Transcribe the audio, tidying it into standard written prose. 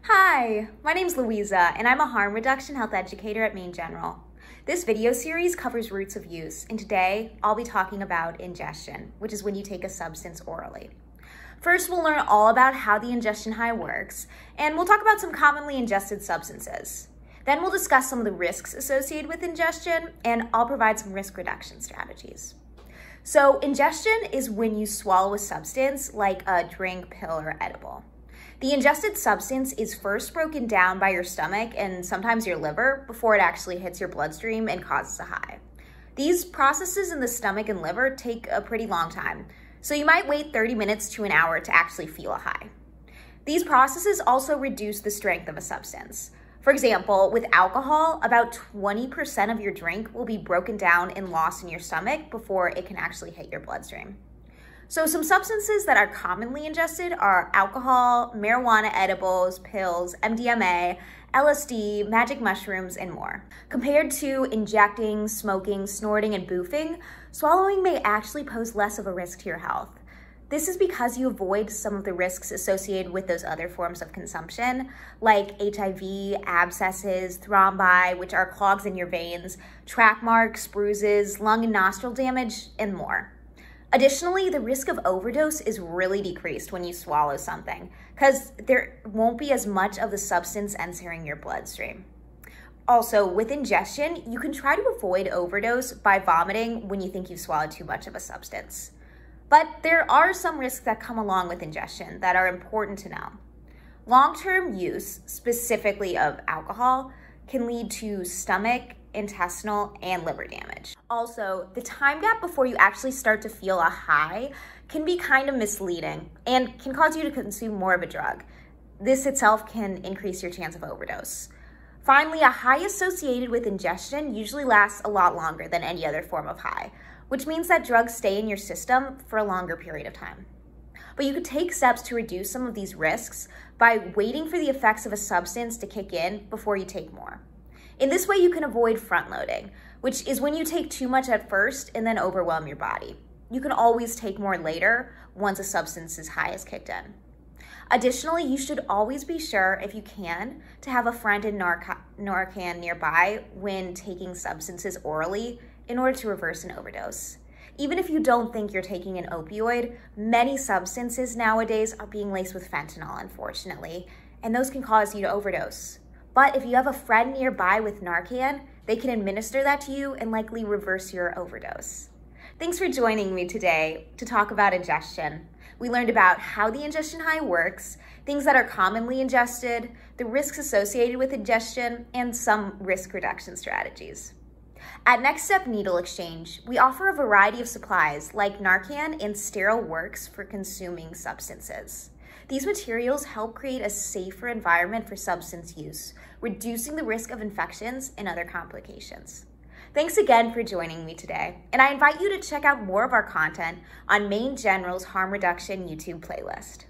Hi, my name's Louisa, and I'm a harm reduction health educator at MaineGeneral. This video series covers routes of use, and today I'll be talking about ingestion, which is when you take a substance orally. First, we'll learn all about how the ingestion high works, and we'll talk about some commonly ingested substances. Then we'll discuss some of the risks associated with ingestion, and I'll provide some risk reduction strategies. So ingestion is when you swallow a substance like a drink, pill, or edible. The ingested substance is first broken down by your stomach and sometimes your liver before it actually hits your bloodstream and causes a high. These processes in the stomach and liver take a pretty long time, so you might wait 30 minutes to an hour to actually feel a high. These processes also reduce the strength of a substance. For example, with alcohol, about 20% of your drink will be broken down and lost in your stomach before it can actually hit your bloodstream. So some substances that are commonly ingested are alcohol, marijuana edibles, pills, MDMA, LSD, magic mushrooms, and more. Compared to injecting, smoking, snorting, and boofing, swallowing may actually pose less of a risk to your health. This is because you avoid some of the risks associated with those other forms of consumption, like HIV, abscesses, thrombi, which are clogs in your veins, track marks, bruises, lung and nostril damage, and more. Additionally, the risk of overdose is really decreased when you swallow something because there won't be as much of the substance entering your bloodstream. Also, with ingestion, you can try to avoid overdose by vomiting when you think you've swallowed too much of a substance. But there are some risks that come along with ingestion that are important to know. Long-term use, specifically of alcohol, can lead to stomach, intestinal, and liver damage. Also, the time gap before you actually start to feel a high can be kind of misleading and can cause you to consume more of a drug. This itself can increase your chance of overdose. Finally, a high associated with ingestion usually lasts a lot longer than any other form of high, which means that drugs stay in your system for a longer period of time. But you could take steps to reduce some of these risks by waiting for the effects of a substance to kick in before you take more. In this way, you can avoid front-loading, which is when you take too much at first and then overwhelm your body. You can always take more later once a substance's high is kicked in. Additionally, you should always be sure, if you can, to have a friend in Narcan nearby when taking substances orally in order to reverse an overdose. Even if you don't think you're taking an opioid, many substances nowadays are being laced with fentanyl, unfortunately, and those can cause you to overdose. But if you have a friend nearby with Narcan, they can administer that to you and likely reverse your overdose. Thanks for joining me today to talk about ingestion. We learned about how the ingestion high works, things that are commonly ingested, the risks associated with ingestion, and some risk reduction strategies. At Next Step Needle Exchange, we offer a variety of supplies like Narcan and sterile works for consuming substances. These materials help create a safer environment for substance use, reducing the risk of infections and other complications. Thanks again for joining me today, and I invite you to check out more of our content on MaineGeneral's Harm Reduction YouTube playlist.